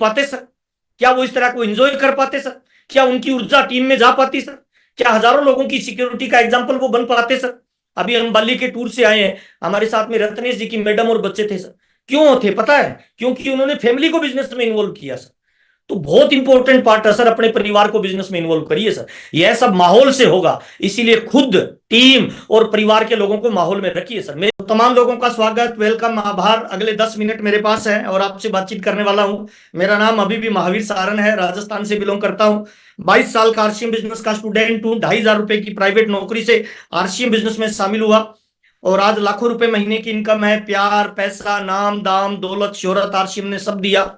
पाते सर? क्या वो इस तरह को एंजॉय कर पाते सर? क्या उनकी ऊर्जा टीम में जा पाती सर? क्या हजारों लोगों की सिक्योरिटी का एग्जाम्पल वो बन पाते सर? अभी हम बाली के टूर से आए हैं, हमारे साथ में रत्नेश जी की मैडम और बच्चे थे सर। क्यों थे पता है? क्योंकि उन्होंने फैमिली को बिजनेस में इन्वॉल्व किया सर। तो बहुत इंपॉर्टेंट पार्ट है सर, अपने परिवार को बिजनेस में इन्वॉल्व करिए सर। यह सब माहौल से होगा, इसीलिए खुद, टीम और परिवार के लोगों को माहौल में रखिए सर। मेरे तमाम लोगों का स्वागत, वेलकम, आभार। अगले 10 मिनट मेरे पास है और आपसे बातचीत करने वाला हूं। मेरा नाम अभी भी महावीर सारन है, राजस्थान से बिलोंग करता हूं। 22 साल का आरसीएम बिजनेस का स्टूडेंट हूं। 2,500 रुपए की प्राइवेट नौकरी से आरसीएम बिजनेस में शामिल हुआ और आज लाखों रुपए महीने की इनकम है। प्यार, पैसा, नाम, दाम, दौलत, शोहरत आरसीएम ने सब दिया।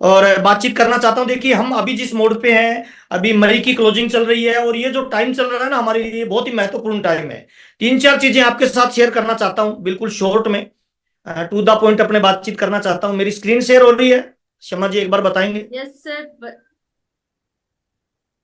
और बातचीत करना चाहता हूं। देखिए, हम अभी जिस मोड पे हैं, अभी मई की क्लोजिंग चल रही है और ये जो टाइम चल रहा है ना, हमारे लिए बहुत ही महत्वपूर्ण टाइम है। 3-4 चीजें आपके साथ शेयर करना चाहता हूं, बिल्कुल शॉर्ट में, टू द पॉइंट अपने बातचीत करना चाहता हूं। मेरी स्क्रीन शेयर हो रही है? शमा जी एक बार बताएंगे। यस सर,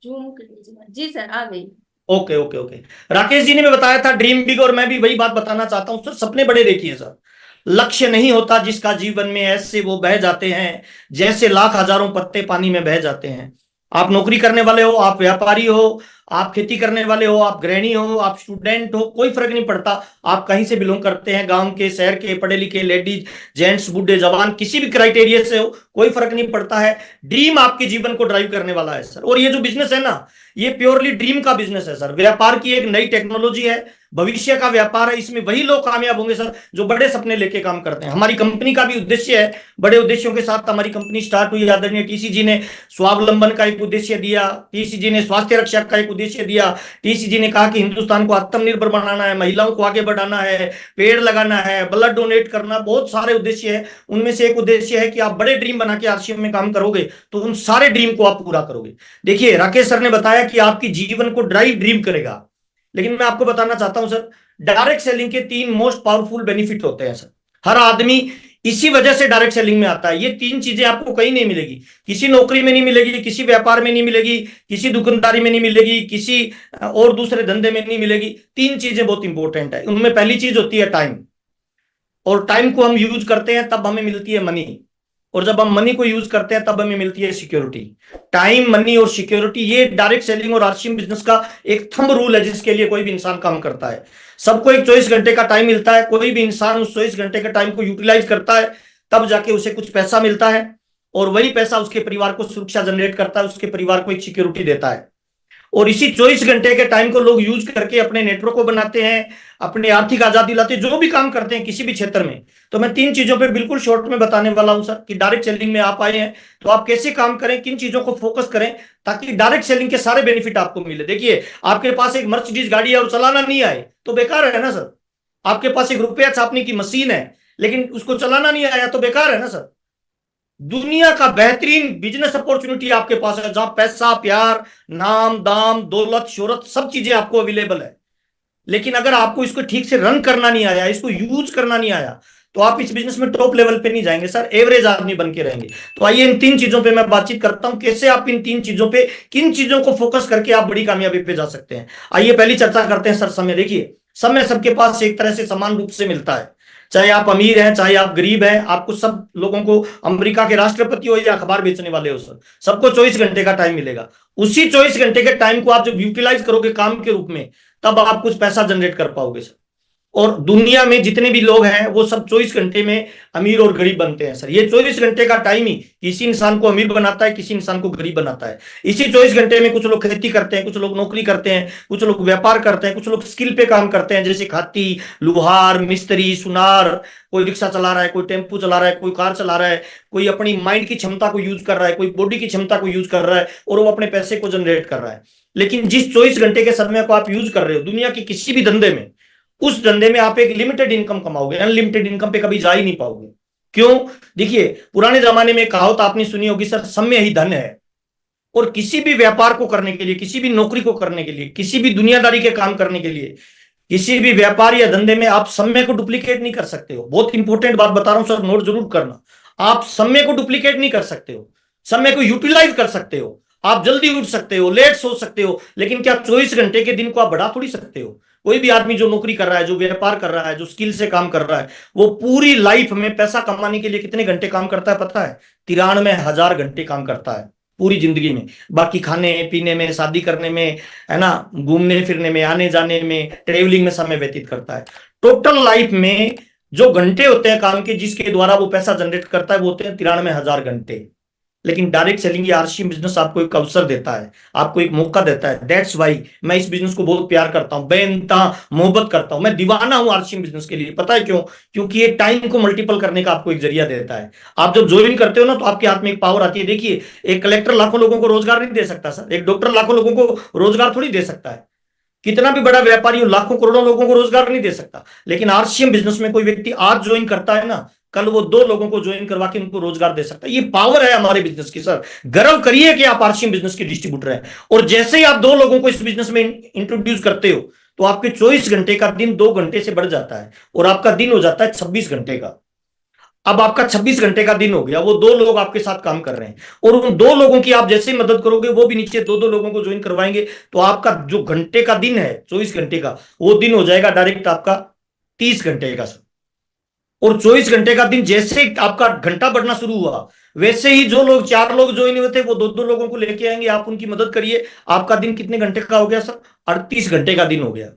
जूम कर लीजिए। जी सर, आ गई। Okay okay okay. Rakesh ji ने भी बताया था ड्रीम बिग, और मैं भी वही बात बताना चाहता हूं सर। सपने बड़े देखिए सर। लक्ष्य नहीं होता जिसका जीवन में, ऐसे वो बह जाते हैं जैसे लाख हजारों पत्ते पानी में बह जाते हैं। आप नौकरी करने वाले हो, आप व्यापारी हो, आप खेती करने वाले हो, आप गृहिणी हो, आप स्टूडेंट हो, कोई फर्क नहीं पड़ता। आप कहीं से बिलोंग करते हैं, गांव के, शहर के, पढ़े लिखे, लेडीज, जेंट्स, बूढ़े, जवान, किसी भी क्राइटेरिया से हो, कोई फर्क नहीं पड़ता है। ड्रीम आपके जीवन को ड्राइव करने वाला है सर। और ये जो बिजनेस है ना, ये प्योरली ड्रीम का बिजनेस है सर। व्यापार की एक नई टेक्नोलॉजी है, भविष्य का व्यापार है। इसमें वही लोग कामयाब होंगे सर जो बड़े सपने लेके काम करते हैं। हमारी कंपनी का भी उद्देश्य है, बड़े उद्देश्यों के साथ हमारी कंपनी स्टार्ट हुई। आदरणीय टीसी जी ने स्वावलंबन का एक उद्देश्य दिया, टीसी जी ने स्वास्थ्य रक्षा का एक उद्देश्य दिया, टीसी जी ने कहा कि हिंदुस्तान को आत्मनिर्भर बनाना है, महिलाओं को आगे बढ़ाना है, पेड़ लगाना है, ब्लड डोनेट करना, बहुत सारे उद्देश्य है। उनमें से एक उद्देश्य है कि आप बड़े ड्रीम बना के आरसीएम में काम करोगे तो उन सारे ड्रीम को आप पूरा करोगे। देखिए, राकेश सर ने बताया कि आपकी जीवन को ड्राइव ड्रीम करेगा, लेकिन मैं आपको बताना चाहता हूं सर, डायरेक्ट सेलिंग के 3 मोस्ट पावरफुल बेनिफिट होते हैं सर। हर आदमी इसी वजह से डायरेक्ट सेलिंग में आता है। ये 3 चीजें आपको कहीं नहीं मिलेगी, किसी नौकरी में नहीं मिलेगी, किसी व्यापार में नहीं मिलेगी, किसी दुकानदारी में नहीं मिलेगी, किसी और दूसरे धंधे में नहीं मिलेगी। 3 चीजें बहुत इंपॉर्टेंट है। उनमें पहली चीज होती है टाइम, और टाइम को हम यूज करते हैं तब हमें मिलती है मनी, और जब हम मनी को यूज करते हैं तब हमें मिलती है सिक्योरिटी। टाइम, मनी और सिक्योरिटी, ये डायरेक्ट सेलिंग और आरसीएम बिजनेस का एक थंब रूल है जिसके लिए कोई भी इंसान काम करता है। सबको एक 24 घंटे का टाइम मिलता है। कोई भी इंसान उस 24 घंटे के टाइम को यूटिलाइज करता है, तब जाके उसे कुछ पैसा मिलता है, और वही पैसा उसके परिवार को सुरक्षा जनरेट करता है, उसके परिवार को एक सिक्योरिटी देता है। और इसी 24 घंटे के टाइम को लोग यूज करके अपने नेटवर्क को बनाते हैं, अपने आर्थिक आजादी लाते हैं, जो भी काम करते हैं किसी भी क्षेत्र में। तो मैं 3 चीजों पे बिल्कुल शॉर्ट में बताने वाला हूं सर, कि डायरेक्ट सेलिंग में आप आए हैं तो आप कैसे काम करें, किन चीजों को फोकस करें ताकि डायरेक्ट सेलिंग के सारे बेनिफिट आपको मिले। देखिए, आपके पास एक मर्सिडीज गाड़ी है और चलाना नहीं आए तो बेकार है ना सर। आपके पास एक रुपया छापने की मशीन है लेकिन उसको चलाना नहीं आया तो बेकार है ना सर। दुनिया का बेहतरीन बिजनेस अपॉर्चुनिटी आपके पास है, जहां पैसा, प्यार, नाम, दाम, दौलत, शोहरत, सब चीजें आपको अवेलेबल है। लेकिन अगर आपको इसको ठीक से रन करना नहीं आया, इसको यूज करना नहीं आया, तो आप इस बिजनेस में टॉप लेवल पे नहीं जाएंगे सर, एवरेज आदमी बन के रहेंगे। तो आइए इन 3 चीजों पे मैं बातचीत करता हूं, कैसे आप इन 3 चीजों पे, किन चीजों को फोकस करके आप बड़ी कामयाबी पे जा सकते हैं। आइए पहली चर्चा करते हैं सर, समय। देखिए, समय सबके पास एक तरह से समान रूप से मिलता है, चाहे आप अमीर हैं चाहे आप गरीब हैं। आपको सब लोगों को, अमेरिका के राष्ट्रपति हो या अखबार बेचने वाले हो सर, सबको 24 घंटे का टाइम मिलेगा। उसी 24 घंटे के टाइम को आप जब यूटिलाइज करोगे काम के रूप में, तब आप कुछ पैसा जनरेट कर पाओगे सर। और दुनिया में जितने भी लोग हैं वो सब 24 घंटे में अमीर और गरीब बनते हैं सर। ये 24 घंटे का टाइम ही किसी इंसान को अमीर बनाता है, किसी इंसान को गरीब बनाता है। इसी 24 घंटे में कुछ लोग खेती करते हैं, कुछ लोग नौकरी करते हैं, कुछ लोग व्यापार करते हैं, कुछ लोग स्किल पे काम करते हैं, जैसे खाती, लुहार, मिस्त्री, सुनार, कोई रिक्शा चला रहा है, कोई टेम्पू चला रहा है, कोई कार चला रहा है, कोई अपनी माइंड की क्षमता को यूज कर रहा है, कोई बॉडी की क्षमता को यूज कर रहा है, और वो अपने पैसे को जनरेट कर रहा है। लेकिन जिस 24 घंटे के समय को आप यूज कर रहे हो दुनिया के किसी भी धंधे में, उस धंधे में आप एक लिमिटेड इनकम कमाओगे, अनलिमिटेड इनकम पे कभी जा ही नहीं पाओगे। क्यों? देखिए, पुराने जमाने में कहावत आपने सुनी होगी सर, समय ही धन है। और किसी भी व्यापार को करने के लिए, किसी भी नौकरी को करने के लिए, किसी भी दुनियादारी के काम करने के लिए, किसी भी व्यापार या धंधे में आप समय को डुप्लीकेट नहीं कर सकते हो। बहुत इंपॉर्टेंट बात बता रहा हूं सर, नोट जरूर करना। आप समय को डुप्लीकेट नहीं कर सकते हो, समय को यूटिलाइज कर सकते हो। आप जल्दी उठ सकते हो, लेट सो सकते हो, लेकिन क्या 24 घंटे के दिन को आप बढ़ा थोड़ी सकते हो? कोई भी आदमी जो नौकरी कर रहा है, जो व्यापार कर रहा है, जो स्किल से काम कर रहा है, वो पूरी लाइफ में पैसा कमाने के लिए कितने घंटे काम करता है पता है? 93,000 घंटे काम करता है पूरी जिंदगी में। बाकी खाने पीने में, शादी करने में, है ना, घूमने फिरने में, आने जाने में, ट्रेवलिंग में समय व्यतीत करता है। टोटल लाइफ में जो घंटे होते हैं काम के जिसके द्वारा वो पैसा जनरेट करता है वो होते हैं 93,000 घंटे। लेकिन डायरेक्ट सेलिंग या आरसीएम बिजनेस आपको एक अवसर देता है, आपको एक मौका देता है। दैट्स वाई मैं इस बिजनेस को बहुत प्यार करता हूं, बेइंतहा मोहब्बत करता हूं, मैं दीवाना हूं आरसीएम बिजनेस के लिए। पता है क्यों? क्योंकि ये टाइम को मल्टीपल करने का आपको एक जरिया देता है। आप जब ज्वाइन करते हो ना तो आपके हाथ में एक पावर आती है। देखिए, एक कलेक्टर लाखों लोगों को रोजगार नहीं दे सकता सर, एक डॉक्टर लाखों लोगों को रोजगार थोड़ी दे सकता है, कितना भी बड़ा व्यापारी हो लाखों करोड़ों लोगों को रोजगार नहीं दे सकता। लेकिन आरसीएम बिजनेस में कोई व्यक्ति आज ज्वाइन करता है ना, कल वो 2 लोगों को ज्वाइन करवा के उनको रोजगार दे सकता है। ये पावर है हमारे बिजनेस की सर। गर्व करिए कि आप आरसीएम बिजनेस के डिस्ट्रीब्यूटर हैं। और जैसे ही आप 2 लोगों को इस बिजनेस में इंट्रोड्यूस करते हो तो आपके 24 घंटे का दिन 2 घंटे से बढ़ जाता है और आपका दिन हो जाता है 26 घंटे का। अब आपका 26 घंटे का दिन हो गया, वो 2 लोग आपके साथ काम कर रहे हैं और उन 2 लोगों की आप जैसे ही मदद करोगे वो भी नीचे 2-2 लोगों को ज्वाइन करवाएंगे, तो आपका जो घंटे का दिन है 24 घंटे का, वो दिन हो जाएगा डायरेक्ट आपका 30 घंटे का सर। और 24 घंटे का दिन जैसे ही आपका घंटा बढ़ना शुरू हुआ वैसे ही जो लोग 4 लोग ज्वाइन हुए थे वो 2-2 लोगों को लेके आएंगे, आप उनकी मदद करिए। आपका दिन कितने घंटे का हो गया सर? 38 घंटे का दिन हो गया।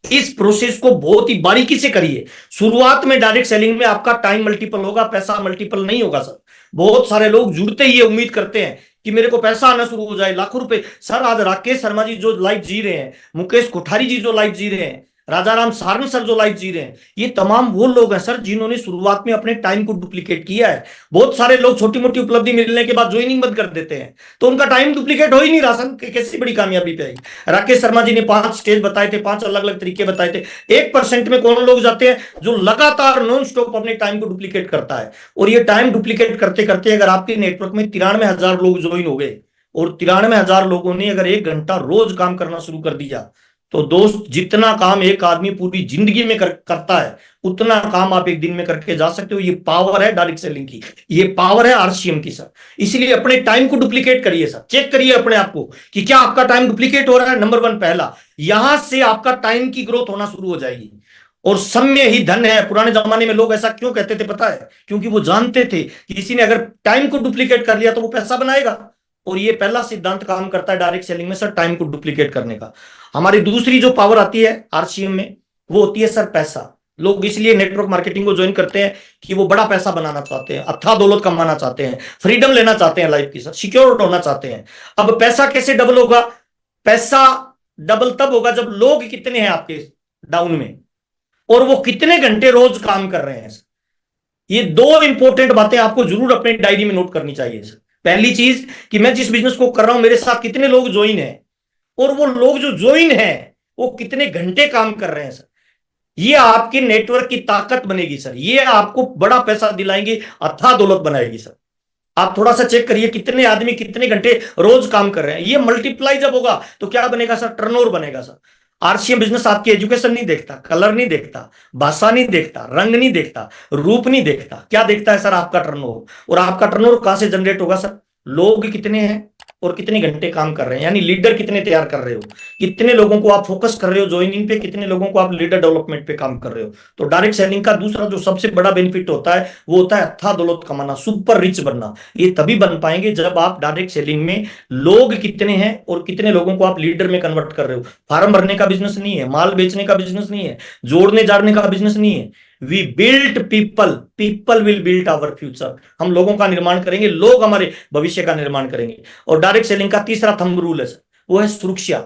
इस प्रोसेस को बहुत ही बारीकी से करिए। शुरुआत में डायरेक्ट सेलिंग में आपका टाइम मल्टीपल होगा, पैसा मल्टीपल नहीं होगा सर। बहुत सारे लोग जुड़ते ही ये उम्मीद करते हैं कि मेरे को पैसा आना शुरू हो जाए, लाखों रुपए। सर आज राकेश शर्मा जी जो लाइफ जी रहे हैं, मुकेश कोठारी जी जो लाइफ जी रहे हैं, राजा राम सारन सर जो लाइफ जी रहे हैं, ये तमाम वो लोग हैं सर जिन्होंने शुरुआत में अपने टाइम को डुप्लीकेट किया है। बहुत सारे लोग छोटी मोटी उपलब्धि मिलने के बाद ज्वाइनिंग बंद कर देते हैं तो उनका टाइम डुप्लीकेट हो ही नहीं रहा सर। कैसी बड़ी कामयाबी पे आई। राकेश शर्मा जी ने 5 स्टेज बताए थे, 5 अलग अलग तरीके बताए थे। 1% में कौन लोग जाते हैं जो लगातार नॉन स्टॉप अपने टाइम को डुप्लीकेट करता है। और ये टाइम डुप्लीकेट करते करते अगर आपके नेटवर्क में 93,000 लोग ज्वाइन हो गए और 93,000 लोगों ने अगर 1 घंटा रोज काम करना शुरू कर दिया, तो दोस्त जितना काम एक आदमी पूरी जिंदगी में करता है उतना काम आप एक दिन में करके जा सकते हो। ये पावर है डायरेक्ट सेलिंग की, ये पावर है आरसीएम की सर। इसलिए अपने टाइम को डुप्लीकेट करिए सर, चेक करिए अपने आप को कि क्या आपका टाइम डुप्लीकेट हो रहा है। नंबर 1 पहला, यहां से आपका टाइम की ग्रोथ होना शुरू हो जाएगी। और समय ही धन है। पुराने जमाने में लोग ऐसा क्यों कहते थे पता है? क्योंकि वो जानते थे कि किसी ने अगर टाइम को डुप्लीकेट कर लिया तो वो पैसा बनाएगा। और ये पहला सिद्धांत काम करता है डायरेक्ट सेलिंग में सर, टाइम को डुप्लीकेट करने का। हमारी दूसरी जो पावर आती है आरसीएम में वो होती है सर पैसा। लोग इसलिए नेटवर्क मार्केटिंग को ज्वाइन करते हैं कि वो बड़ा पैसा बनाना चाहते हैं, अथाह दौलत कमाना चाहते हैं, फ्रीडम लेना चाहते हैं लाइफ की सर, सिक्योर होना चाहते हैं। अब पैसा कैसे डबल होगा? पैसा डबल तब होगा जब लोग कितने हैं आपके डाउन में और वो कितने घंटे रोज काम कर रहे हैं सर। ये 2 इंपॉर्टेंट बातें आपको जरूर अपने डायरी में नोट करनी चाहिए सर। पहली चीज कि मैं जिस बिजनेस को कर रहा हूं मेरे साथ कितने लोग ज्वाइन हैं और वो लोग जो ज्वाइन हैं वो कितने घंटे काम कर रहे हैं सर। ये आपके नेटवर्क की ताकत बनेगी सर, ये आपको बड़ा पैसा दिलाएंगे, अथाह दौलत बनाएगी सर। आप थोड़ा सा चेक करिए कितने आदमी कितने घंटे रोज काम कर रहे हैं। ये मल्टीप्लाई जब होगा तो क्या बनेगा सर? टर्नओवर बनेगा सर। आरसीएम बिजनेस आपकी एजुकेशन नहीं देखता, कलर नहीं देखता, भाषा नहीं देखता, रंग नहीं देखता, रूप नहीं देखता। क्या देखता है सर? आपका टर्नओवर। और आपका टर्नओवर कहां से जनरेट होगा सर? लोग कितने हैं और कितने घंटे काम कर रहे हैं, यानी लीडर कितने तैयार कर रहे हो, कितने लोगों को आप फोकस कर रहे हो ज्वाइनिंग पे, कितने लोगों को आप लीडर डेवलपमेंट पे काम कर रहे हो। तो डायरेक्ट सेलिंग का दूसरा जो सबसे बड़ा बेनिफिट होता है वो होता है अथाह दौलत कमाना, सुपर रिच बनना। ये तभी बन पाएंगे जब आप डायरेक्ट सेलिंग में लोग कितने हैं और कितने लोगों को आप लीडर में कन्वर्ट कर रहे हो। फार्म भरने का बिजनेस नहीं है, माल बेचने का बिजनेस नहीं है, जोड़ने जाड़ने का बिजनेस नहीं है। We build people, people will build our future. हम लोगों का निर्माण करेंगे, लोग हमारे भविष्य का निर्माण करेंगे। और डायरेक्ट सेलिंग का तीसरा थंब रूल है सर, वो है सुरक्षा।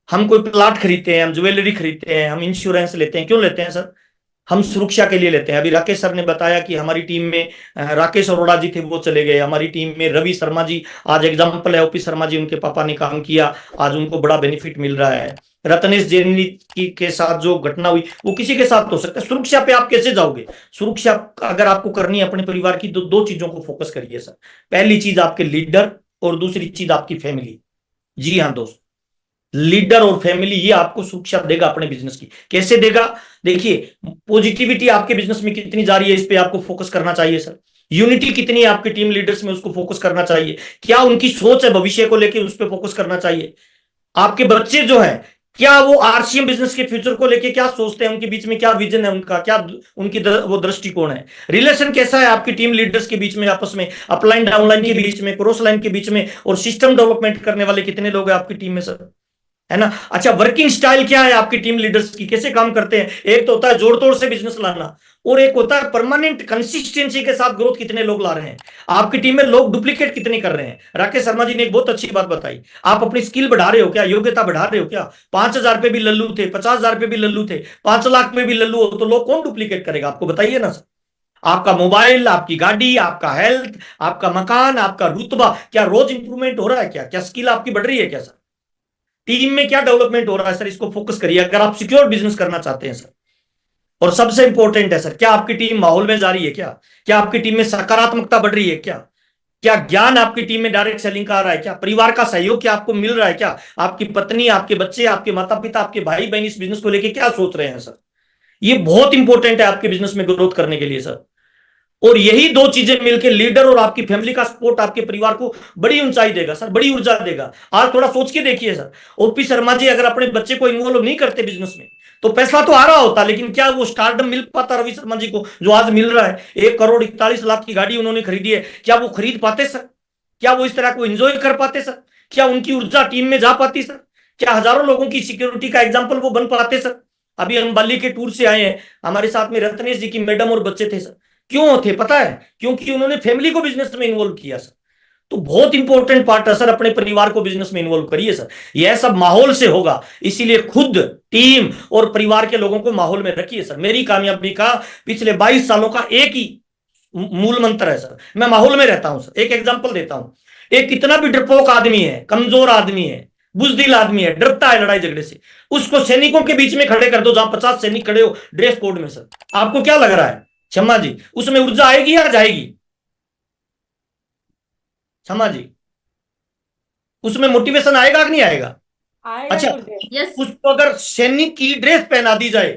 हम कोई प्लाट खरीदते हैं, हम ज्वेलरी खरीदते हैं, हम इंश्योरेंस लेते हैं, क्यों लेते हैं सर? हम सुरक्षा के लिए लेते हैं। अभी राकेश सर ने बताया कि हमारी टीम में राकेश अरोड़ा जी थे, वो चले गए। हमारी टीम में रवि शर्मा जी आज एग्जाम्पल है, ओपी शर्मा जी, उनके पापा ने काम किया, आज उनको बड़ा बेनिफिट मिल रहा है। रत्नेश जैन के साथ जो घटना हुई वो किसी के साथ हो सकता है। सुरक्षा पे आप कैसे जाओगे? सुरक्षा अगर आपको करनी है अपने परिवार की तो 2 चीजों को फोकस करिए सर। पहली चीज आपके लीडर और दूसरी चीज आपकी फैमिली। जी हाँ दोस्त, लीडर और फैमिली ये आपको सुरक्षा देगा अपने बिजनेस की। कैसे देगा? देखिए, पॉजिटिविटी आपके बिजनेस में कितनी जा रही है इस पे आपको फोकस करना चाहिए सर। यूनिटी कितनी है आपके टीम लीडर्स में, उसको फोकस करना चाहिए। क्या उनकी सोच है भविष्य को लेकर, उस पर फोकस करना चाहिए। आपके बच्चे जो हैं क्या वो आरसीएम बिजनेस के फ्यूचर को लेके क्या सोचते हैं, उनके बीच में क्या विजन है उनका, क्या उनकी वो दृष्टिकोण है, रिलेशन कैसा है आपकी टीम लीडर्स के बीच में, आपस में अपलाइन डाउनलाइन के बीच में, क्रॉस लाइन के बीच में, और सिस्टम डेवलपमेंट करने वाले कितने लोग हैं आपकी टीम में सर, है ना। अच्छा, वर्किंग स्टाइल क्या है आपकी टीम लीडर्स की, कैसे काम करते हैं। एक तो होता है जोड़ तोड़ से बिजनेस लाना, और एक होता है परमानेंट कंसिस्टेंसी के साथ ग्रोथ कितने लोग ला रहे हैं आपकी टीम में, लोग डुप्लीकेट कितने कर रहे हैं। राकेश शर्मा जी ने एक बहुत अच्छी बात बताई, आप अपनी स्किल बढ़ा रहे हो क्या, योग्यता बढ़ा रहे हो क्या। 5,000 पे भी लल्लू थे, 50,000 पे भी लल्लू थे, 5 लाख में भी लल्लू हो तो लोग कौन डुप्लीकेट करेगा, आपको बताइए ना सर। आपका मोबाइल, आपकी गाड़ी, आपका हेल्थ, आपका मकान, आपका रुतबा, क्या रोज इंप्रूवमेंट हो रहा है, क्या क्या स्किल आपकी बढ़ रही है क्या सर, टीम में क्या डेवलपमेंट हो रहा है सर, इसको फोकस करिए अगर आप सिक्योर बिजनेस करना चाहते हैं सर। और सबसे इंपॉर्टेंट है सर, क्या आपकी टीम माहौल में जा रही है क्या, क्या आपकी टीम में सकारात्मकता बढ़ रही है क्या, क्या ज्ञान आपकी टीम में डायरेक्ट सेलिंग का आ रहा है क्या, परिवार का सहयोग क्या आपको मिल रहा है क्या, आपकी पत्नी, आपके बच्चे, आपके माता पिता, आपके भाई बहन इस बिजनेस को लेकर क्या सोच रहे हैं सर। ये बहुत इंपॉर्टेंट है आपके बिजनेस में ग्रोथ करने के लिए सर। और यही दो चीजें मिलकर लीडर और आपकी फैमिली का सपोर्ट आपके परिवार को बड़ी ऊंचाई देगा सर, बड़ी ऊर्जा देगा। आज थोड़ा सोच के देखिए सर, ओपी शर्मा जी अगर अपने बच्चे को इन्वॉल्व नहीं करते बिजनेस में तो पैसा तो आ रहा होता, लेकिन क्या वो स्टारडम मिल पाता रवि शर्मा जी को जो आज मिल रहा है। 1,41,00,000 की गाड़ी उन्होंने खरीदी है, क्या वो खरीद पाते सर, क्या वो इस तरह को एंजॉय कर पाते सर, क्या उनकी ऊर्जा टीम में जा पाती सर, क्या हजारों लोगों की सिक्योरिटी का एग्जाम्पल वो बन पाते सर। अभी हम बाली के टूर से आए हैं, हमारे साथ में रत्नेश जी की मैडम और बच्चे थे सर। क्यों थे पता है, क्योंकि उन्होंने फैमिली को बिजनेस में इन्वॉल्व किया सर। तो बहुत इंपॉर्टेंट पार्ट है सर, अपने परिवार को बिजनेस में इन्वॉल्व करिए सर, यह सब माहौल से होगा। इसीलिए खुद, टीम और परिवार के लोगों को माहौल में रखिए सर। मेरी कामयाबी का पिछले 22 सालों का एक ही मूल मंत्र है सर, मैं माहौल में रहता हूं सर। एक एग्जांपल देता हूं, एक कितना भी डरपोक आदमी है, कमजोर आदमी है, बुजदिल आदमी है, डरता है लड़ाई झगड़े से, उसको सैनिकों के बीच में खड़े कर दो जहां 50 सैनिक खड़े हो ड्रेस कोड में सर, आपको क्या लग रहा है क्षमा जी, उसमें ऊर्जा आएगी या जाएगी, क्षमा जी, उसमें मोटिवेशन आएगा कि नहीं आएगा। आएगा अच्छा, गुरुदेव। यस उसको अगर सैनिक की ड्रेस पहना दी जाए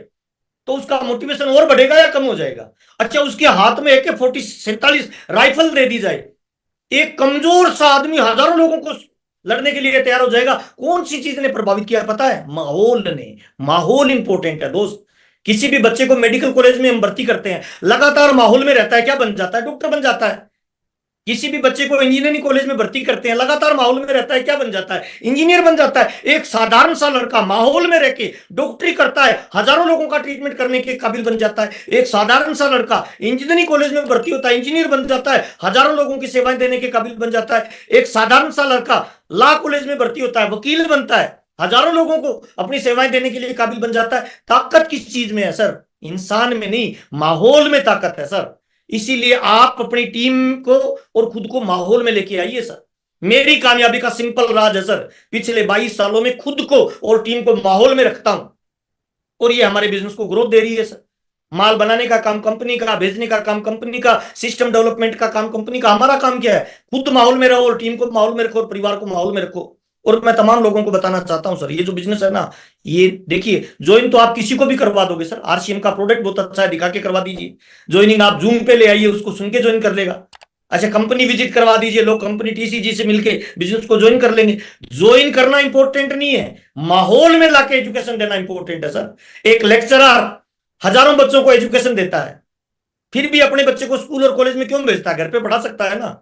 तो उसका मोटिवेशन और बढ़ेगा या कम हो जाएगा। अच्छा, उसके हाथ में AK-47 राइफल दे दी जाए, एक कमजोर सा आदमी हजारों लोगों को लड़ने के लिए तैयार हो जाएगा। कौन सी चीज ने प्रभावित किया पता है, माहौल ने। माहौल इंपॉर्टेंट है दोस्त। किसी भी बच्चे को मेडिकल कॉलेज में हम भर्ती करते हैं, लगातार माहौल में रहता है, क्या बन जाता है, डॉक्टर बन जाता है। किसी भी बच्चे को इंजीनियरिंग कॉलेज में भर्ती करते हैं, लगातार माहौल में रहता है, क्या बन जाता है, इंजीनियर बन जाता है। एक साधारण सा लड़का माहौल में रह के डॉक्टरी करता है, हजारों लोगों का ट्रीटमेंट करने के काबिल बन जाता है। एक साधारण सा लड़का इंजीनियरिंग कॉलेज में भर्ती होता है, इंजीनियर बन जाता है, हजारों लोगों की सेवाएं देने के काबिल बन जाता है। एक साधारण सा लड़का लॉ कॉलेज में भर्ती होता है, वकील बनता है, हजारों लोगों को अपनी सेवाएं देने के लिए काबिल बन जाता है। ताकत किस चीज में है सर, इंसान में नहीं, माहौल में ताकत है सर। इसीलिए आप अपनी टीम को और खुद को माहौल में लेके आइए सर। मेरी कामयाबी का सिंपल राज है सर, पिछले 22 सालों में खुद को और टीम को माहौल में रखता हूं, और ये हमारे बिजनेस को ग्रोथ दे रही है सर। माल बनाने का काम कंपनी का, भेजने का काम कंपनी का, सिस्टम डेवलपमेंट का काम कंपनी का। हमारा काम क्या है, खुद माहौल में रहो और टीम को माहौल में रखो और परिवार को माहौल में रखो। और मैं तमाम लोगों को बताना चाहता हूं सर, ये जो बिजनेस है ना, ये देखिए, ज्वाइन तो आप किसी को भी करवा दोगे सर, आरसीएम का प्रोडक्ट बहुत अच्छा है, दिखा के करवा दीजिए। ज्वाइनिंग आप जूम पे ले आइए, उसको सुन के ज्वाइन कर लेगा। अच्छा, कंपनी विजिट करवा दीजिए, लोग कंपनी टीसीजी से मिलके बिजनेस को ज्वाइन कर लेंगे। ज्वाइन करना इंपॉर्टेंट नहीं है, माहौल में लाके एजुकेशन देना इंपॉर्टेंट है सर। एक लेक्चरर हजारों बच्चों को एजुकेशन देता है, फिर भी अपने बच्चे को स्कूल और कॉलेज में क्यों भेजता है, घर पे पढ़ा सकता है ना।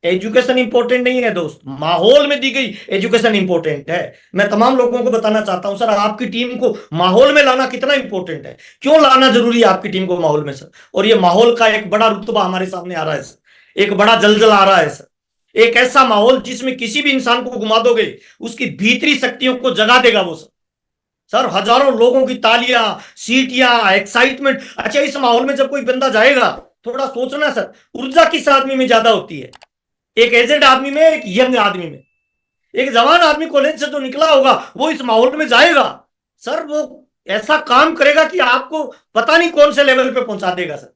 एजुकेशन इंपॉर्टेंट नहीं है दोस्त, माहौल में दी गई एजुकेशन इंपॉर्टेंट है। मैं तमाम लोगों को बताना चाहता हूं सर, आपकी टीम को माहौल में लाना कितना इंपॉर्टेंट है, क्यों लाना जरूरी है आपकी टीम को माहौल में सर। और ये माहौल का एक बड़ा रुतबा हमारे सामने आ रहा है सर, एक बड़ा जलजला आ रहा है सर। एक ऐसा माहौल जिसमें किसी भी इंसान को घुमा दोगे, उसकी भीतरी शक्तियों को जगा देगा वो सर। सर, हजारों लोगों की तालियां, सीटियां, एक्साइटमेंट। अच्छा, इस माहौल में जब कोई बंदा जाएगा, थोड़ा सोचना सर, ऊर्जा किस आदमी में ज्यादा होती है, एक एजेड आदमी में, एक यंग आदमी में। एक जवान आदमी कॉलेज से जो निकला होगा वो इस माहौल में जाएगा सर, वो ऐसा काम करेगा कि आपको पता नहीं कौन से लेवल पे पहुंचा देगा सर।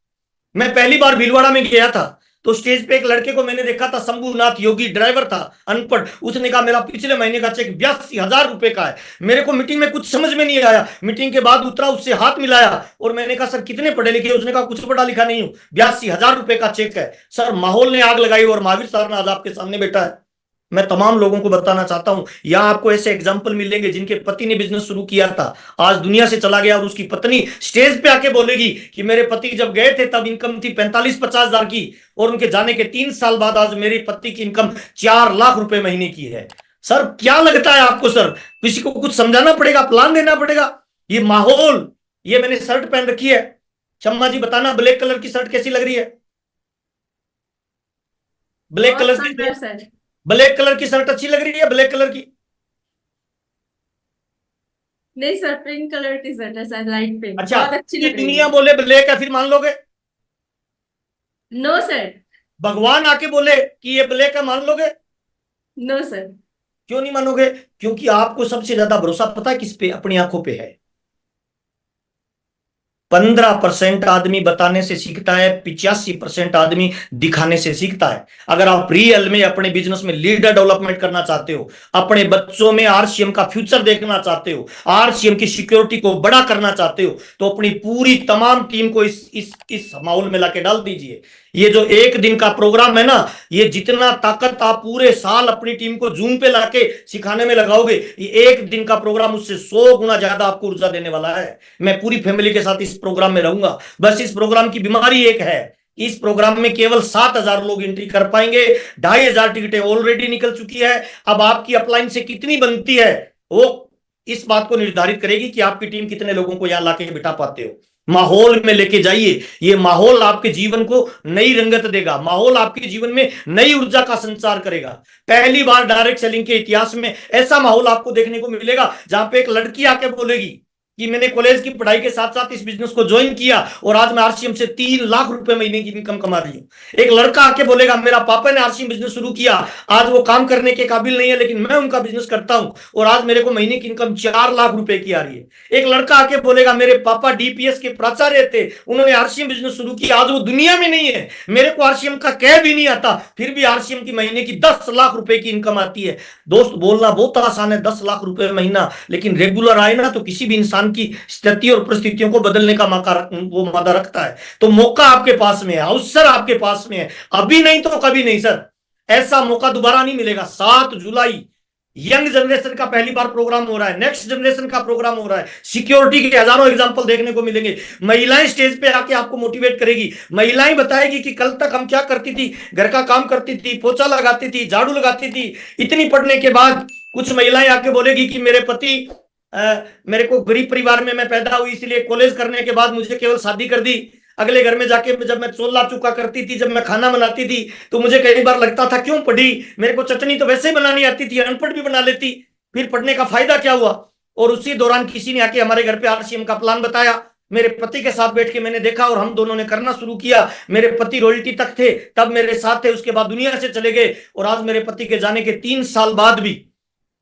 मैं पहली बार भीलवाड़ा में गया था तो स्टेज पे एक लड़के को मैंने देखा था, शंभुनाथ योगी, ड्राइवर था, अनपढ़। उसने कहा मेरा पिछले महीने का चेक 82,000 रुपए का है। मेरे को मीटिंग में कुछ समझ में नहीं आया, मीटिंग के बाद उतरा, उससे हाथ मिलाया और मैंने कहा सर कितने पढ़े लिखे। उसने कहा कुछ पढ़ा लिखा नहीं हूं, 82,000 रुपए का चेक है। सर, माहौल ने आग लगाई और महावीर सर ने आज आपके सामने बैठा है। मैं तमाम लोगों को बताना चाहता हूं, यहां आपको ऐसे एग्जाम्पल मिलेंगे जिनके पति ने बिजनेस शुरू किया था, आज दुनिया से चला गया, और उसकी पत्नी स्टेज पे आके बोलेगी कि मेरे पति जब गए थे तब इनकम थी 45-50 हजार की, और उनके जाने के 3 साल बाद आज मेरे पति की इनकम 4 लाख रुपए महीने की है। सर क्या लगता है आपको सर? किसी को कुछ समझाना पड़ेगा, प्लान देना पड़ेगा। ये माहौल, ये मैंने शर्ट पहन रखी है, शम्मा जी बताना ब्लैक कलर की शर्ट कैसी लग रही है? ब्लैक बहुत कलर सुंदर की, सर। ब्लैक कलर की शर्ट अच्छी लग रही है ब्लैक कलर की? नहीं सर, पिंक कलर की शर्ट है सर, लाइट पिंक, अच्छा, बहुत अच्छी ये लग रही दुनिया है। बोले ब्लैक है, फिर मान लोगे? No sir. भगवान आके बोले कि ये ब्लैक है, मान लोगे? No sir. क्यों नहीं मानोगे? क्योंकि आपको सबसे ज्यादा भरोसा पता है किस पे? अपनी आंखों पे है। 15% आदमी बताने से सीखता है, 85% आदमी दिखाने से सीखता है। अगर आप रियल में अपने बिजनेस में लीडर डेवलपमेंट करना चाहते हो, अपने बच्चों में आरसीएम का फ्यूचर देखना चाहते हो, आरसीएम की सिक्योरिटी को बड़ा करना चाहते हो, तो अपनी पूरी तमाम टीम को इस माहौल में लाके डाल दीजिए। ये जो एक दिन का प्रोग्राम है ना, ये जितना ताकत आप पूरे साल अपनी टीम को जूम पे लाके सिखाने में लगाओगे, ये एक दिन का प्रोग्राम उससे 100 गुना ज्यादा आपको ऊर्जा देने वाला है। मैं पूरी फैमिली के साथ इस प्रोग्राम में रहूंगा। बस इस प्रोग्राम की बीमारी एक है, इस प्रोग्राम में केवल 7,000 लोग एंट्री कर पाएंगे। 2,500 टिकटें ऑलरेडी निकल चुकी है। अब आपकी अपलाइन से कितनी बनती है, वो इस बात को निर्धारित करेगी कि आपकी टीम कितने लोगों को यहां लाके बिठा पाते हो। माहौल में लेके जाइए, ये माहौल आपके जीवन को नई रंगत देगा, माहौल आपके जीवन में नई ऊर्जा का संचार करेगा। पहली बार डायरेक्ट सेलिंग के इतिहास में ऐसा माहौल आपको देखने को मिलेगा जहां पे एक लड़की आके बोलेगी कि मैंने कॉलेज की पढ़ाई के साथ साथ इस बिजनेस को ज्वाइन किया और आज मैं आरसीएम से 3 लाख रुपए महीने की इनकम कमा रही हूं। एक लड़का आके बोलेगा मेरा पापा ने आरसीएम बिजनेस शुरू किया, आज वो काम करने के काबिल नहीं है लेकिन मैं उनका बिजनेस करता हूं और आज मेरे को महीने की इनकम 4 लाख रुपए की आ रही है। एक लड़का आके बोलेगा मेरे पापा डीपीएस के प्राचार्य थे, उन्होंने आरसीएम बिजनेस शुरू किया, आज वो दुनिया में नहीं है, मेरे को आरसीएम का कह भी नहीं आता, फिर भी आरसीएम की महीने की 10 लाख रुपए की इनकम आती है। दोस्त बोलना बहुत आसान है 10 लाख रुपए महीना, लेकिन रेगुलर आए ना तो किसी भी इंसान की स्थिति और परिस्थितियों को बदलने का वो मादा रखता है। तो मौका आपके पास में है, अवसर आपके पास में है, अभी नहीं तो कभी नहीं सर, ऐसा मौका दोबारा नहीं मिलेगा। 7 जुलाई यंग जनरेशन का पहली बार प्रोग्राम हो रहा है, नेक्स्ट जनरेशन का प्रोग्राम हो रहा है, सिक्योरिटी के हजारों एग्जांपल देखने को मिलेंगे। महिलाएं स्टेज पे आके आपको मोटिवेट करेगी, महिलाएं बताएगी कि कल तक हम क्या करती थी, घर का काम करती थी, पोछा लगाती थी, झाड़ू लगाती थी, इतनी पढ़ने के बाद कुछ महिलाएं आके बोलेगी कि मेरे पति मेरे को गरीब परिवार में मैं पैदा हुई, इसलिए कॉलेज करने के बाद मुझे केवल शादी कर दी। अगले घर में जाके जब मैं चोला चुका करती थी, जब मैं खाना बनाती थी तो मुझे कई बार लगता था क्यों पढ़ी, मेरे को चटनी तो वैसे ही बनानी आती थी, अनपढ़ भी बना लेती, फिर पढ़ने का फायदा क्या हुआ। और उसी दौरान किसी ने आके हमारे घर पे आरसीएम का प्लान बताया, मेरे पति के साथ बैठ के मैंने देखा और हम दोनों ने करना शुरू किया। मेरे पति रॉयल्टी तक थे तब मेरे साथ थे, उसके बाद दुनिया से चले गए और आज मेरे पति के जाने के 3 साल बाद भी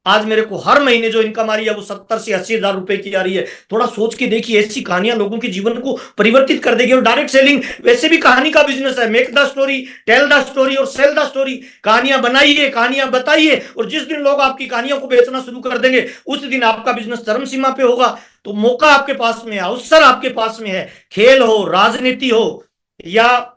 आज मेरे को हर महीने जो इनकम आ रही है वो 70 से 80 हजार रुपए की आ रही है। थोड़ा सोच के देखिए, ऐसी कहानियां लोगों के जीवन को परिवर्तित कर देगी। और डायरेक्ट सेलिंग वैसे भी कहानी का बिजनेस है, make the story, tell the story और सेल द स्टोरी। कहानियां बनाइए, कहानियां बताइए, और जिस दिन लोग आपकी कहानियों को बेचना शुरू कर देंगे उस दिन आपका बिजनेस चरम सीमा पे होगा। तो मौका आपके पास में है, अवसर आपके पास में है, खेल हो, राजनीति हो या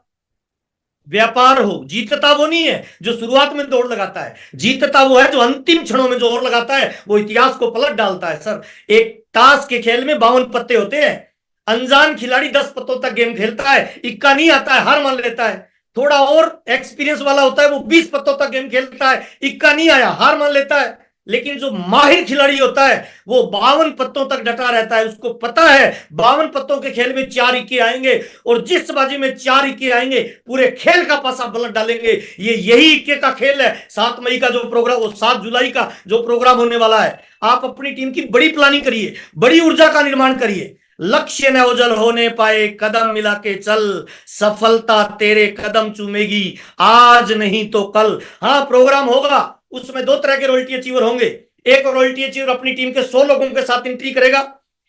व्यापार हो, जीतता वो नहीं है जो शुरुआत में दौड़ लगाता है, जीतता वो है जो अंतिम क्षणों में जोर लगाता है, वो इतिहास को पलट डालता है। सर एक ताश के खेल में 52 पत्ते होते हैं, अनजान खिलाड़ी 10 पत्तों तक गेम खेलता है, इक्का नहीं आता है, हार मान लेता है। थोड़ा और एक्सपीरियंस वाला होता है, वो 20 पत्तों तक गेम खेलता है, इक्का नहीं आया, हार मान लेता है। लेकिन जो माहिर खिलाड़ी होता है वो 52 पत्तों तक डटा रहता है, उसको पता है 52 पत्तों के खेल में 4 इक्के आएंगे और जिस बाजी में 4 इक्के आएंगे पूरे खेल का पासा पलट डालेंगे। ये यही इक्के का खेल है। 7 मई का जो प्रोग्राम, वो 7 जुलाई का जो प्रोग्राम होने वाला है, आप अपनी टीम की बड़ी प्लानिंग करिए, बड़ी ऊर्जा का निर्माण करिए। लक्ष्य न ओझल होने पाए, कदम मिला के चल, सफलता तेरे कदम चूमेगी, आज नहीं तो कल। हाँ, प्रोग्राम होगा, उसमें 2 तरह के रॉयल्टी अचीवर होंगे। एक रॉयल्टी अचीवर अपनी टीम के 100 लोगों के साथ एंट्री करेगा,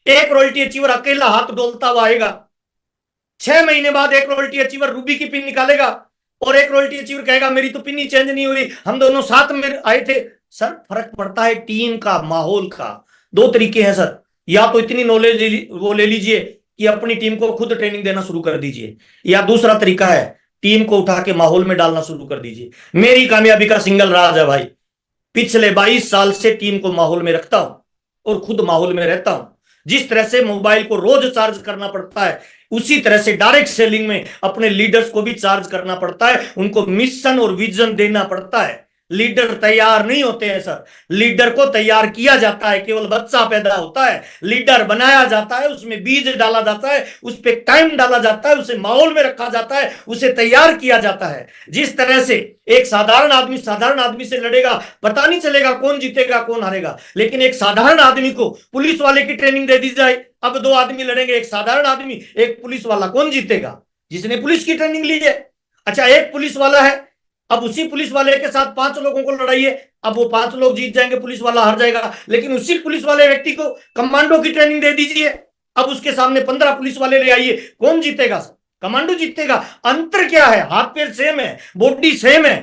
एक रॉयल्टी अचीवर अकेला हाथ डोलता हुआ आएगा। 6 महीने बाद एक रॉयल्टी अचीवर रूबी की पिन निकालेगा और एक रॉयल्टी अचीवर कहेगा मेरी तो पिन ही चेंज नहीं हुई, हम दोनों साथ में आए थे। सर फर्क पड़ता है टीम का, माहौल का। 2 तरीके हैं सर, या तो इतनी नॉलेज वो ले लीजिए कि अपनी टीम को खुद ट्रेनिंग देना शुरू कर दीजिए, या दूसरा तरीका है टीम को उठा के माहौल में डालना शुरू कर दीजिए। मेरी कामयाबी का सिंगल राज है भाई, पिछले 22 साल से टीम को माहौल में रखता हूं और खुद माहौल में रहता हूं। जिस तरह से मोबाइल को रोज चार्ज करना पड़ता है, उसी तरह से डायरेक्ट सेलिंग में अपने लीडर्स को भी चार्ज करना पड़ता है, उनको मिशन और विजन देना पड़ता है। लीडर तैयार नहीं होते हैं सर, लीडर को तैयार किया जाता है, केवल बच्चा पैदा होता है, लीडर बनाया जाता है, उसमें बीज डाला जाता है, उस पर टाइम डाला जाता है, उसे माहौल में रखा जाता है, उसे तैयार किया जाता है। जिस तरह से एक साधारण आदमी से लड़ेगा, पता नहीं चलेगा कौन जीतेगा कौन हारेगा, लेकिन एक साधारण आदमी को पुलिस वाले की ट्रेनिंग दे दी जाए, अब 2 आदमी लड़ेंगे, एक साधारण आदमी एक पुलिस वाला, कौन जीतेगा? जिसने पुलिस की ट्रेनिंग ली है। अच्छा, एक पुलिस वाला है, अब उसी पुलिस वाले के साथ 5 लोगों को लड़ाइए, अब वो 5 लोग जीत जाएंगे, पुलिस वाला हार जाएगा। लेकिन उसी पुलिस वाले व्यक्ति को कमांडो की ट्रेनिंग दे दीजिए, अब उसके सामने 15 पुलिस वाले ले आइए, कौन जीतेगा? कमांडो जीतेगा। अंतर क्या है? हाथ पैर सेम है, बॉडी सेम है,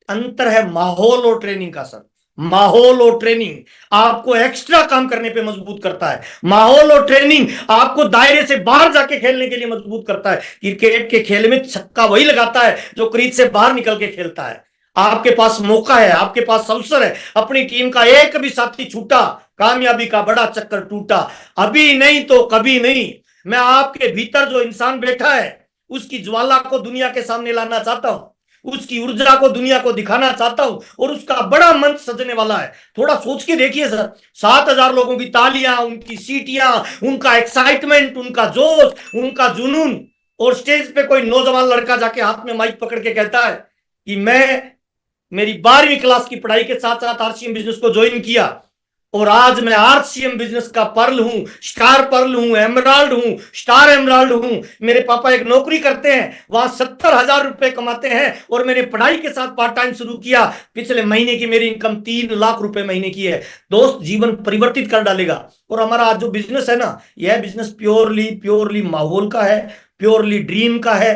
अंतर है माहौल और ट्रेनिंग का सर। माहौल और ट्रेनिंग आपको एक्स्ट्रा काम करने पे मजबूत करता है। माहौल और ट्रेनिंग आपको दायरे से बाहर जाके खेलने के लिए मजबूत करता है। क्रिकेट के खेल में छक्का वही लगाता है जो क्रीज से बाहर निकल के खेलता है। आपके पास मौका है, आपके पास अवसर है, अपनी टीम का एक भी साथी छूटा, कामयाबी का बड़ा चक्कर टूटा। अभी नहीं तो कभी नहीं। मैं आपके भीतर जो इंसान बैठा है, उसकी ज्वाला को दुनिया के सामने लाना चाहता हूं, उसकी ऊर्जा को दुनिया को दिखाना चाहता हूं, और उसका बड़ा मंच सजने वाला है। थोड़ा सोच के देखिए सर, 7,000 लोगों की तालियां, उनकी सीटियां, उनका एक्साइटमेंट, उनका जोश, उनका जुनून, और स्टेज पे कोई नौजवान लड़का जाके हाथ में माइक पकड़ के कहता है कि मैं मेरी 12वीं क्लास की पढ़ाई के साथ साथ आरसीएम बिजनेस को ज्वाइन किया, और आज मैं आरसीएम बिजनेस का पर्ल हूं, स्टार पर्ल हूं, एमराल्ड हूं, स्टार एमराल्ड हूं। मेरे पापा एक नौकरी करते हैं, वहां 70,000 रुपए कमाते हैं, और मैंने पढ़ाई के साथ पार्ट टाइम शुरू किया। पिछले महीने की मेरी इनकम 3 लाख रुपए महीने की है। दोस्त, जीवन परिवर्तित कर डालेगा। और हमारा आज जो बिजनेस है ना, यह बिजनेस प्योरली माहौल का है, प्योरली ड्रीम का है,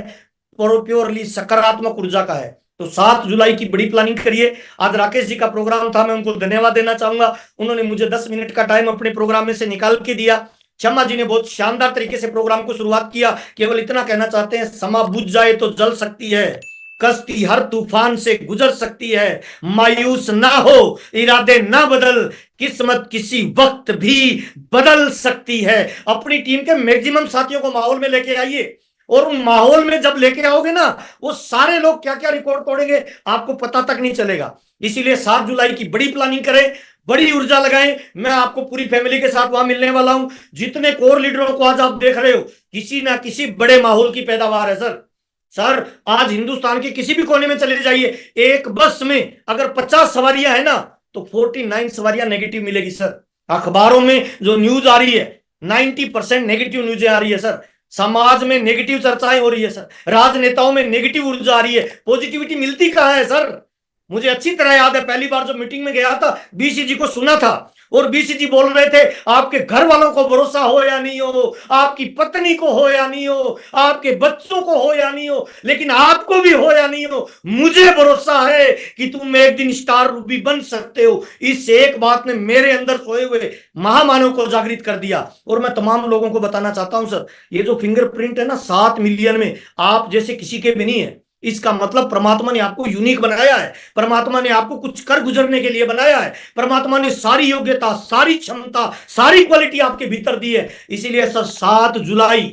और प्योरली सकारात्मक ऊर्जा का है। तो 7 जुलाई की बड़ी प्लानिंग करिए। आज राकेश जी का प्रोग्राम था, मैं उनको धन्यवाद देना चाहूंगा, उन्होंने मुझे 10 मिनट का टाइम अपने प्रोग्राम में से निकाल के दिया। शम्मा जी ने बहुत शानदार तरीके से प्रोग्राम को शुरुआत किया। केवल इतना कहना चाहते हैं, समा बुझ जाए तो जल सकती है, कश्ती हर तूफान से गुजर सकती है, मायूस ना हो, इरादे ना बदल, किस्मत किसी वक्त भी बदल सकती है। अपनी टीम के मैक्सिमम साथियों को माहौल में लेके आइए, और उन माहौल में जब लेके आओगे ना, वो सारे लोग क्या क्या रिकॉर्ड तोड़ेंगे आपको पता तक नहीं चलेगा। इसीलिए 7 जुलाई की बड़ी प्लानिंग करें, बड़ी ऊर्जा लगाएं। मैं आपको पूरी फैमिली के साथ वहां मिलने वाला हूं। जितने कोर लीडरों को आज आप देख रहे हो, किसी ना किसी बड़े माहौल की पैदावार है सर। आज हिंदुस्तान के किसी भी कोने में चले जाइए, एक बस में अगर 50 सवारियां है ना, तो 49 सवारियां नेगेटिव मिलेगी सर। अखबारों में जो न्यूज आ रही है, 90% नेगेटिव न्यूज आ रही है सर। समाज में नेगेटिव चर्चाएं हो रही है सर, राजनेताओं में नेगेटिव ऊर्जा आ रही है, पॉजिटिविटी मिलती कहां है सर? मुझे अच्छी तरह याद है, पहली बार जब मीटिंग में गया था, बीसी जी को सुना था, और बीसी जी बोल रहे थे, आपके घर वालों को भरोसा हो या नहीं हो, आपकी पत्नी को हो या नहीं हो, आपके बच्चों को हो या नहीं हो, लेकिन आपको भी हो या नहीं हो, मुझे भरोसा है कि तुम एक दिन स्टार रूबी बन सकते हो। इस एक बात ने मेरे अंदर सोए हुए महामानव को जागृत कर दिया। और मैं तमाम लोगों को बताना चाहता हूं सर, ये जो फिंगरप्रिंट है ना 7 मिलियन में, आप जैसे किसी के भी नहीं है। इसका मतलब परमात्मा ने आपको यूनिक बनाया है, परमात्मा ने आपको कुछ कर गुजरने के लिए बनाया है, परमात्मा ने सारी योग्यता, सारी क्षमता, सारी क्वालिटी आपके भीतर दी है। इसीलिए सर 7 जुलाई,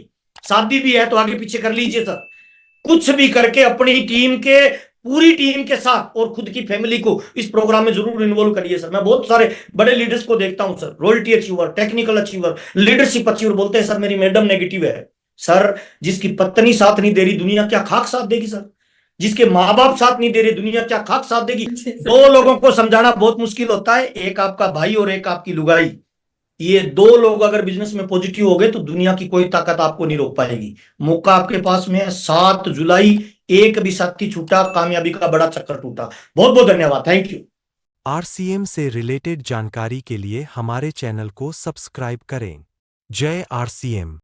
शादी भी है तो आगे पीछे कर लीजिए सर, कुछ भी करके अपनी टीम के, पूरी टीम के साथ और खुद की फैमिली को इस प्रोग्राम में जरूर इन्वॉल्व करिए सर। मैं बहुत सारे बड़े लीडर्स को देखता हूं sir, royalty achiever, technical achiever, leadership achiever, बोलते हैं सर मेरी मैडम नेगेटिव है। सर, जिसकी पत्नी साथ नहीं दे रही, दुनिया क्या खाक साथ देगी सर? जिसके माँ बाप साथ नहीं दे रहे, दुनिया क्या खाक साथ देगी? 2 लोगों को समझाना बहुत मुश्किल होता है, एक आपका भाई और एक आपकी लुगाई। ये 2 लोग अगर बिजनेस में पॉजिटिव हो गए तो दुनिया की कोई ताकत आपको नहीं रोक पाएगी। मौका आपके पास में है। 7 जुलाई, एक भी साथी छूटा, कामयाबी का बड़ा चक्कर टूटा। बहुत बहुत धन्यवाद, थैंक यू। आरसीएम से रिलेटेड जानकारी के लिए हमारे चैनल को सब्सक्राइब करें। जय आरसीएम।